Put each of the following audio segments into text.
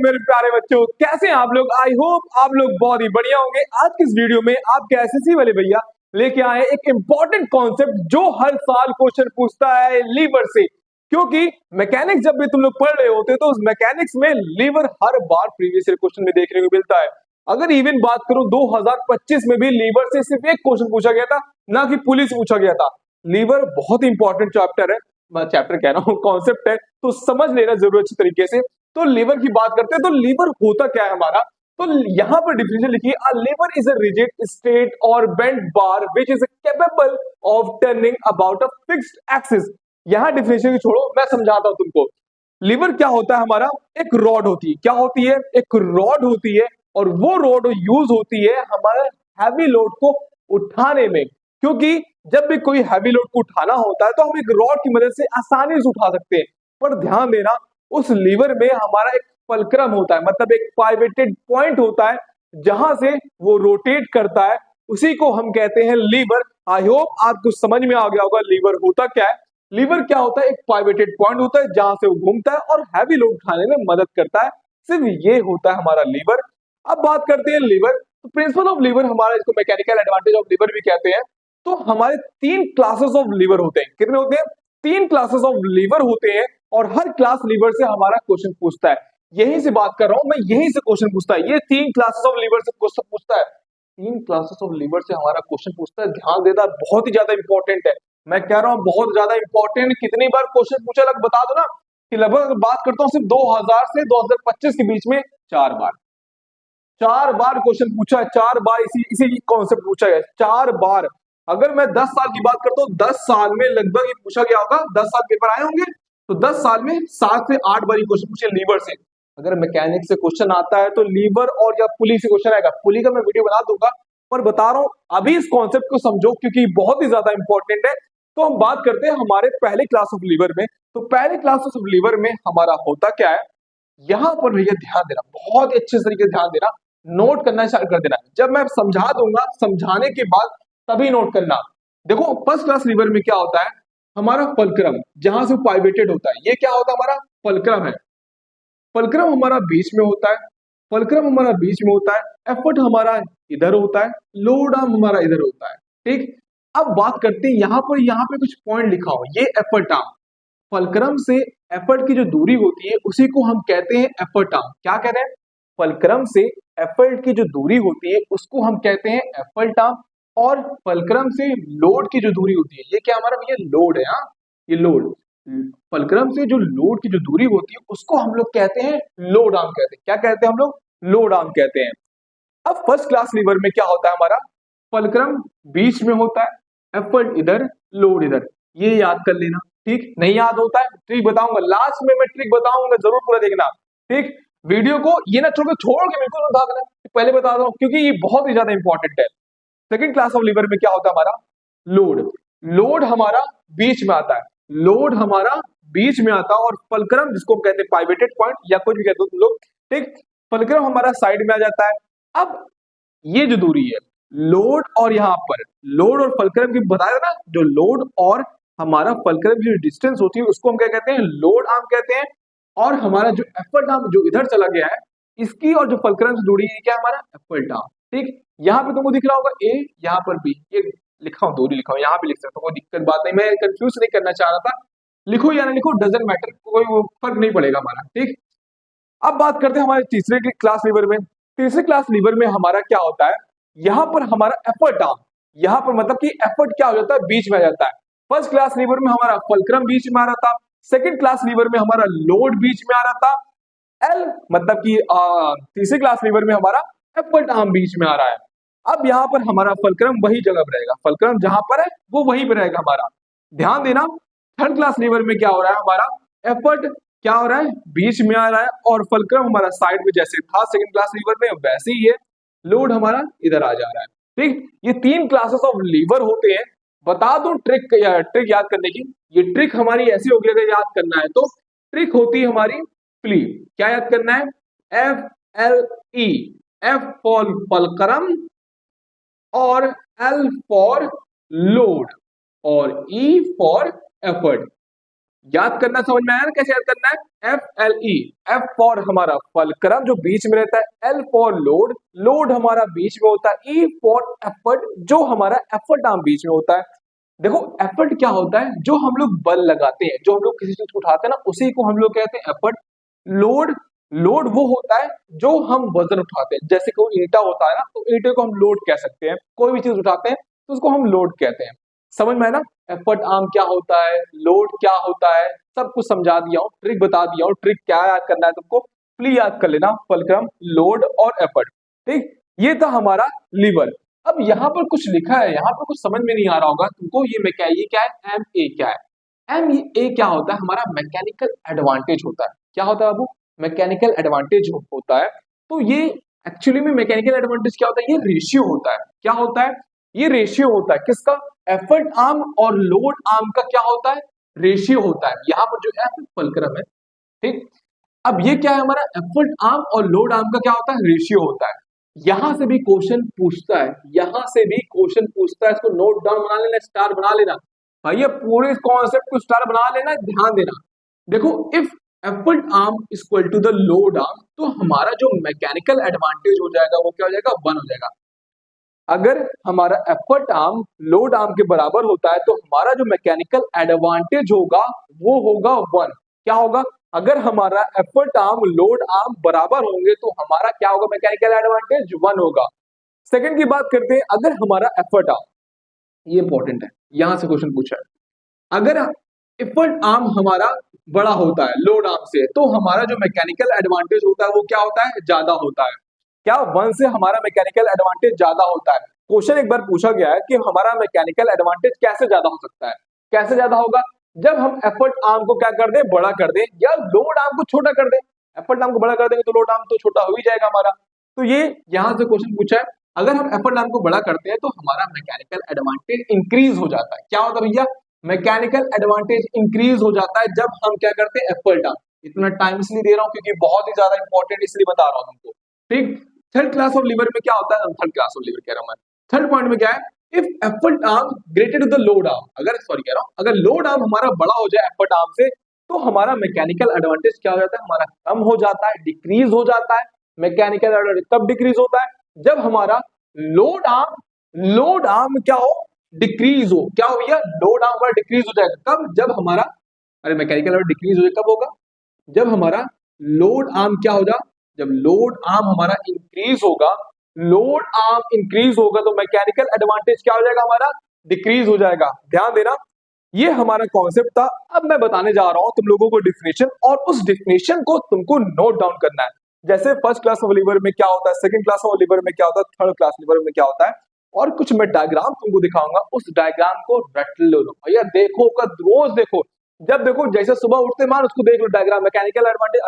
मेरे प्यारे बच्चों, कैसे हैं आप लोग। आई होप आप लोग बहुत ही बढ़िया होंगे। आज की इस वीडियो में आपके एसएससी वाले भैया लेके आए एक इंपॉर्टेंट कॉन्सेप्ट जो हर साल क्वेश्चन पूछता है लीवर से। क्योंकि मैकेनिक्स जब भी तुम लोग पढ़ रहे होते हो तो उस मैकेनिक्स में लीवर हर बार प्रीवियस ईयर क्वेश्चन में देखने को मिलता है। अगर इवन बात करूं 2025 में भी लीवर से सिर्फ एक क्वेश्चन पूछा गया था, ना कि पुलिस पूछा गया था। लीवर बहुत ही इंपॉर्टेंट चैप्टर है, मैं चैप्टर कह रहा हूँ, कॉन्सेप्ट है, तो समझ लेना जरूर अच्छी तरीके से। तो लीवर की बात करते हैं तो लीवर होता क्या है हमारा। तो यहाँ पर डिफिनेशन लिखिए, a lever is a rigid straight और bent bar which is capable of turning about a fixed axis. यहाँ डिफिनेशन छोड़ो, मैं समझाता हूँ तुमको। लीवर क्या होता है हमारा, एक रॉड होती है। क्या होती है? एक रॉड होती है, और वो रॉड यूज होती है हमारे हैवी लोड को उठाने में। क्योंकि जब भी कोई हैवी लोड को उठाना होता है तो हम एक रॉड की मदद से आसानी से उठा सकते हैं। पर ध्यान देना, उस लीवर में हमारा एक फलक्रम होता है, मतलब एक पाइवेटेड पॉइंट होता है जहां से वो रोटेट करता है, उसी को हम कहते हैं लीवर। आई होप आपको समझ में आ गया होगा लीवर होता क्या है। लीवर क्या होता है? एक पाइवेटेड पॉइंट होता है जहां से वो घूमता है और हैवी लोड उठाने में मदद करता है। सिर्फ ये होता है हमारा लीवर। अब बात करते हैं लीवर। तो प्रिंसिपल ऑफ लीवर हमारा, इसको मैकेनिकल एडवांटेज ऑफ लीवर भी कहते हैं। तो हमारे 3 क्लासेस ऑफ लीवर होते हैं। कितने होते हैं? 3 क्लासेस ऑफ लीवर होते हैं, और हर क्लास लीवर से हमारा क्वेश्चन पूछता है। यहीं से बात कर रहा हूं मैं, यहीं से क्वेश्चन पूछता है। ये 3 क्लासेस ऑफ लीवर से क्वेश्चन पूछता है। 3 क्लासेस ऑफ लीवर से हमारा क्वेश्चन पूछता है। ध्यान देना, बहुत ही ज्यादा इंपॉर्टेंट है। मैं कह रहा हूं बहुत ज्यादा इंपॉर्टेंट। कितनी बार क्वेश्चन पूछा लग बता दो ना, कि लगभग बात करता हूं सिर्फ 2000 से 2025 के बीच में 4 बार। 4 बार क्वेश्चन पूछा है, 4 बार इसी इसी कॉन्सेप्ट पूछा है, 4 बार। अगर मैं 10 साल की बात करता हूँ, 10 साल में लगभग ये पूछा गया होगा। 10 साल पेपर आए होंगे, तो 10 साल में 7 से 8 बार ये क्वेश्चन पूछे लीवर से। अगर मैकेनिक्स से क्वेश्चन आता है तो लीवर और या पुली से क्वेश्चन आएगा। पुली का मैं वीडियो बना दूंगा, पर बता रहा हूँ अभी इस कॉन्सेप्ट को समझो क्योंकि बहुत ही ज्यादा इंपॉर्टेंट है। तो हम बात करते हैं हमारे पहले क्लास ऑफ लीवर में। तो पहले क्लास ऑफ लीवर में हमारा होता क्या है, यहां पर भैया ध्यान देना, बहुत ही अच्छे तरीके से ध्यान देना, नोट करना स्टार्ट कर देना। जब मैं समझा दूंगा, समझाने के बाद तभी नोट करना। देखो, फर्स्ट क्लास लीवर में क्या होता है, हमारा फलक्रम जहां से पाइवेटेड होता है, ये क्या होता है? हमारा फलक्रम है। फलक्रम हमारा बीच में होता है। फलक्रम हमारा बीच में होता है। एफर्ट हमारा इधर होता है, लोड आर्म हमारा इधर होता है। ठीक, अब बात करते हैं यहाँ पे कुछ पॉइंट लिखा हो, ये एफर्ट आर्म। फलक्रम से एफर्ट की जो दूरी होती है उसी को हम कहते हैं एफर्ट आर्म। क्या कह रहे हैं? फलक्रम से एफर्ट की जो दूरी होती है उसको हम कहते हैं एफर्ट आर्म। और फलक्रम से लोड की जो दूरी होती है, ये क्या हमारा भैया? लोड है। हाँ, ये लोड। फलक्रम से जो लोड की जो दूरी होती है उसको हम लोग कहते हैं लोड आर्म कहते हैं। क्या कहते हैं हम लोग? लोड आर्म कहते हैं। अब फर्स्ट क्लास लीवर में क्या होता है हमारा, फलक्रम बीच में होता है, एफर्ट इधर, लोड इधर। ये याद कर लेना। ठीक, नहीं याद होता है ट्रिक बताऊंगा, लास्ट में मैं ट्रिक बताऊंगा, जरूर पूरा देखना। ठीक, वीडियो को ये ना छोड़ के बिल्कुल मत भागना, पहले बता रहा हूं क्योंकि ये बहुत ही ज्यादा इंपॉर्टेंट है। सेकंड क्लास ऑफ लीवर में क्या होता है हमारा, लोड। लोड हमारा बीच में आता है, लोड हमारा बीच में आता है। और फलक्रम, जिसको हम कहते हैं पाइवेटेड पॉइंट या कुछ भी कहते हो तुम लोग, ठीक, फलक्रम हमारा साइड में आ जाता है। अब ये जो दूरी है लोड और यहाँ पर लोड और फलक्रम की बताया ना, जो लोड और हमारा फलक्रम की जो डिस्टेंस होती है उसको हम क्या कहते हैं? लोड आर्म कहते हैं। और हमारा जो एफर्ट आर्म जो इधर चला गया है, इसकी और जो फलक्रम से दूरी है क्या हमारा? Effort arm. ठीक, यहाँ पे तुमको दिख रहा होगा ए, यहाँ पर बी, ये लिखा हूँ, दूरी लिखा हूँ, यहाँ पे लिख सकता हूँ, कोई दिक्कत बात नहीं। मैं कंफ्यूज नहीं करना चाह रहा था, लिखो या ना लिखो डजेंट मैटर, कोई फर्क नहीं पड़ेगा हमारा। ठीक, अब बात करते हैं हमारे तीसरे क्लास लीवर में। तीसरे क्लास लीवर में हमारा क्या होता है, यहाँ पर हमारा एफर्ट आर्म, यहाँ पर मतलब कि एफर्ट क्या हो जाता है? बीच में आ जाता है। फर्स्ट क्लास लीवर में हमारा फलक्रम बीच में आ रहा था, सेकंड क्लास लीवर में हमारा लोड बीच में आ रहा था। एल मतलब कि तीसरे क्लास लीवर में हमारा एफर्ट आर्म बीच में आ रहा है। अब यहाँ पर हमारा फलक्रम वही जगह पर रहेगा, फलक्रम जहां पर है वो वहीं पर रहेगा हमारा। ध्यान देना, थर्ड क्लास लीवर में क्या हो रहा है हमारा, एफर्ट क्या हो रहा है? बीच में आ रहा है, और फलक्रम हमारा साइड में जैसे था सेकंड क्लास लीवर में वैसे ही है, लोड हमारा इधर आ जा रहा है। ठीक, ये 3 क्लासेस ऑफ लीवर होते हैं। बता दूं ट्रिक याद करने की, ये ट्रिक हमारी ऐसी होगी, अगर याद करना है तो ट्रिक होती है हमारी फ्ली। क्या याद करना है? FLE, F फॉर फलक्रम और L फॉर लोड और E फॉर एफर्ट। याद करना, समझ में आया ना कैसे याद करना है? FLE, F फॉर हमारा फलक्रम जो बीच में रहता है, L फॉर लोड, लोड हमारा बीच में होता है, E फॉर एफर्ट जो हमारा एफर्ट आर्म बीच में होता है। देखो एफर्ट क्या होता है? जो हम लोग बल लगाते हैं, जो हम लोग किसी चीज को उठाते हैं ना, उसी को हम लोग कहते हैं एफर्ट। लोड, लोड वो होता है जो हम वजन उठाते हैं, जैसे कोई ईंटा होता है ना, तो ईंटे को हम लोड कह सकते हैं। कोई भी चीज उठाते हैं तो उसको हम लोड कहते हैं। समझ में है ना? एफर्ट आर्म क्या होता है, लोड क्या होता है, सब कुछ समझा दिया हूँ, ट्रिक बता दिया हूँ। ट्रिक क्या याद करना है तुमको, प्लीज याद कर लेना, फलक्रम, लोड और एफर्ट। ठीक, ये था हमारा लीवर। अब यहाँ पर कुछ लिखा है, यहाँ पर कुछ समझ में नहीं आ रहा होगा तुमको, ये क्या है, एम ए क्या है? एम ए क्या होता है? हमारा मैकेनिकल एडवांटेज होता है। क्या होता है बाबू? मैकेनिकल एडवांटेज होता है। तो ये एक्चुअली में मैकेनिकल एडवांटेज क्या होता है? ये रेशियो होता है। क्या होता है? ये रेशियो होता है किसका? एफर्ट आर्म और लोड आर्म का क्या होता है? रेशियो होता है। यहाँ पर जो एफ फुलक्रम है, ठीक। अब ये क्या है? हमारा एफर्ट आर्म और लोड आर्म का क्या होता है? रेशियो होता है। यहां से भी क्वेश्चन पूछता है, यहां से भी क्वेश्चन पूछता है। इसको नोट डाउन बना लेना, स्टार बना लेना भैया, पूरे कॉन्सेप्ट को स्टार बना लेना, ध्यान देना। देखो, if effort arm equal to the load arm, तो हमारा जो मैकेनिकल एडवांटेज हो जाएगा वो क्या हो जाएगा? 1 हो जाएगा। अगर हमारा एफर्ट आर्म लोड आर्म के बराबर होता है तो हमारा जो मैकेनिकल एडवांटेज होगा वो होगा 1। क्या होगा? अगर हमारा एफर्ट आर्म लोड आर्म बराबर होंगे तो हमारा क्या होगा? मैकेनिकल एडवांटेज 1 होगा। सेकंड की बात करते हैं, अगर हमारा एफर्ट आर्म, ये इंपॉर्टेंट है, यहां से क्वेश्चन पूछा है, अगर एफर्ट आर्म हमारा बड़ा होता है लोड आर्म से, तो हमारा जो मैकेनिकल एडवांटेज होता है वो क्या होता है? ज्यादा होता है। क्या 1 से हमारा मैकेनिकल एडवांटेज ज्यादा होता है? क्वेश्चन एक बार पूछा गया है कि हमारा मैकेनिकल एडवांटेज कैसे ज्यादा हो सकता है? कैसे ज्यादा होगा? जब हम एफर्ट आर्म को क्या कर दें? बड़ा कर दें, या लोड आर्म को छोटा कर दें। एफर्ट आर्म को बड़ा कर देंगे तो लोड आर्म तो छोटा हो ही जाएगा हमारा। तो ये यहां से क्वेश्चन पूछा है, अगर हम एफर्ट आर्म को बड़ा करते हैं तो हमारा मैकेनिकल एडवांटेज इंक्रीज हो जाता है। क्या होता है भैया? मैकेनिकल एडवांटेज इंक्रीज हो जाता है जब हम क्या करते हैं? Effort arm. इतना टाइम इसलिए दे रहा हूं क्योंकि बहुत ही ज्यादा इंपॉर्टेंट, इसलिए बता रहा हूं तुमको। ठीक, थर्ड क्लास ऑफ लीवर में क्या होता है? थर्ड क्लास ऑफ लीवर कह रहा हूं मैं। थर्ड पॉइंट में क्या है? If effort arm greater to the load arm, अगर सॉरी कह रहा हूं, अगर लोड आर्म हमारा बड़ा हो जाए एफर्ट आर्म से, तो हमारा मैकेनिकल एडवांटेज क्या हो जाता है? हमारा कम हो जाता है, डिक्रीज हो जाता है। मैकेनिकल एडवांटेज कब डिक्रीज होता है? जब हमारा लोड आर्म क्या हो? डिक्रीज हो। क्या हो भैया? लोड आर्म हमारा डिक्रीज हो जाएगा कब? जब हमारा, अरे मैकेनिकल एडवांटेज डिक्रीज हो जाए कब होगा? जब हमारा लोड आर्म क्या होगा? जब लोड आर्म हमारा इंक्रीज होगा, लोड आर्म इंक्रीज होगा तो मैकेनिकल एडवांटेज क्या हो जाएगा? हमारा डिक्रीज हो जाएगा। ध्यान देना, ये हमारा कॉन्सेप्ट था। अब मैं बताने जा रहा हूं तुम लोगों को डिफिनेशन, और उस डिफिनेशन को तुमको नोट डाउन करना है। जैसे फर्स्ट क्लास ऑफ लीवर में क्या होता है, सेकंड क्लास ऑफ लीवर में क्या होता है, थर्ड क्लास लीवर में क्या होता है, और कुछ मैं डायग्राम तुमको दिखाऊंगा। उस डायग्राम को रट लो भैया, देखो का रोज देखो। जब देखो, जैसे सुबह उठते मान उसको देख लो diagram, mechanical advantage,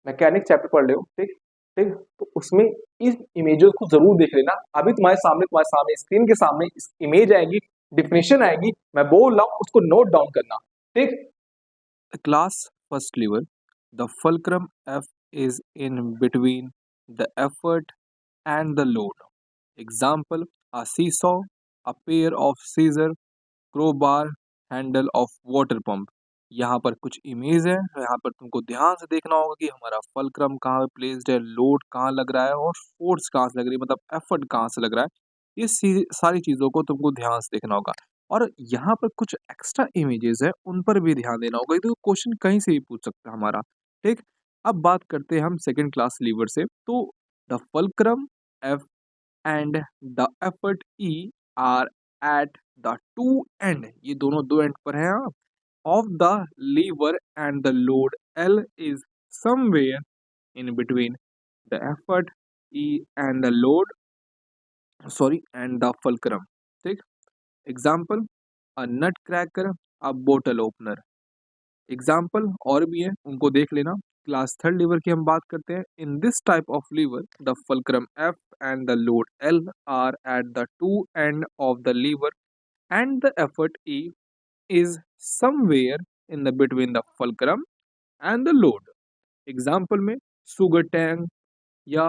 mechanic chapter पढ़ लो, ठीक। ठीक, तो उसमें इस इमेजेस को जरूर देख लेना। अभी तुम्हारे सामने स्क्रीन के सामने इमेज आएगी, डिफिनेशन आएगी, मैं बोल रहा हूं, उसको नोट डाउन करना, ठीक। Class first lever. The fulcrum F is in between the effort and the load. Example: a seesaw, a pair of scissors, crowbar, handle of water pump. यहाँ पर कुछ इमेज है, यहाँ पर तुमको ध्यान से देखना होगा कि हमारा फलक्रम कहाँ पे प्लेस्ड है, लोड कहाँ लग रहा है और फोर्स कहाँ से लग रही है, मतलब एफर्ट कहाँ से लग रहा है। ये सारी चीज़ों को तुमको ध्यान से देखना होगा। और यहाँ पर कुछ एक्स्ट्रा इमेजेस है, उन पर भी ध्यान देना होगा, तो क्वेश्चन कहीं से भी पूछ सकता है हमारा। ठीक, अब बात करते हैं हम सेकेंड क्लास लीवर से। तो the fulcrum F and the effort E R at the two and, ये दोनों दो एंड पर हैं, of the lever, and the load L is somewhere in between the effort E and the load, sorry, and the fulcrum. ठीक, example: a nutcracker, a bottle opener. Example और भी है, उनको देख लेना। क्लास थर्ड लीवर की हम बात करते हैं। In this type of lever the fulcrum F and the load L are at the two end of the lever, and the effort E is somewhere in the between the fulcrum and the load. Example में sugar tank या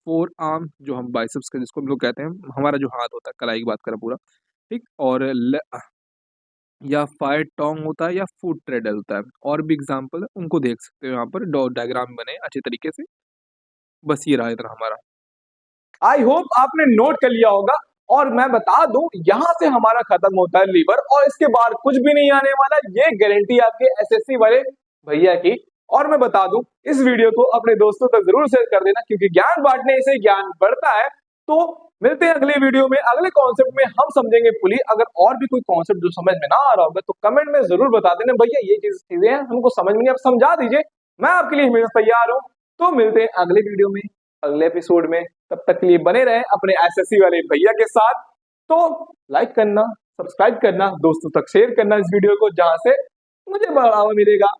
four arm, जो हम biceps का जिसको हम लोग कहते हैं, हमारा जो हाथ होता है, कलाई की बात करें पूरा, ठीक। और या फायर टोंग होता है या फूड ट्रेडल होता है। और भी एग्जाम्पल है, उनको देख सकते हो यहाँ पर, डायग्राम बने अच्छे तरीके से। बस ये रहा इतना हमारा। आई होप आपने नोट कर लिया होगा। और मैं बता दूं, यहाँ से हमारा खत्म होता है लीवर और इसके बाद कुछ भी नहीं आने वाला, ये गारंटी आपके एसएससी वाले भैया की। और मैं बता दूं, इस वीडियो को अपने दोस्तों तक जरूर शेयर कर देना, क्योंकि ज्ञान बांटने से ज्ञान बढ़ता है। तो मिलते हैं अगले वीडियो में, अगले कॉन्सेप्ट में हम समझेंगे फुली। अगर और भी कोई कॉन्सेप्ट जो समझ में ना आ रहा होगा तो कमेंट में जरूर बता देना, भैया ये चीजें हैं हमको समझ में नहीं, आप समझा दीजिए, मैं आपके लिए हमेशा तैयार हूँ। तो मिलते हैं अगले वीडियो में, अगले एपिसोड में। तब तक के लिए बने रहें अपने एसएससी वाले भैया के साथ। तो लाइक करना, सब्सक्राइब करना, दोस्तों तक शेयर करना इस वीडियो को, जहां से मुझे बढ़ावा मिलेगा।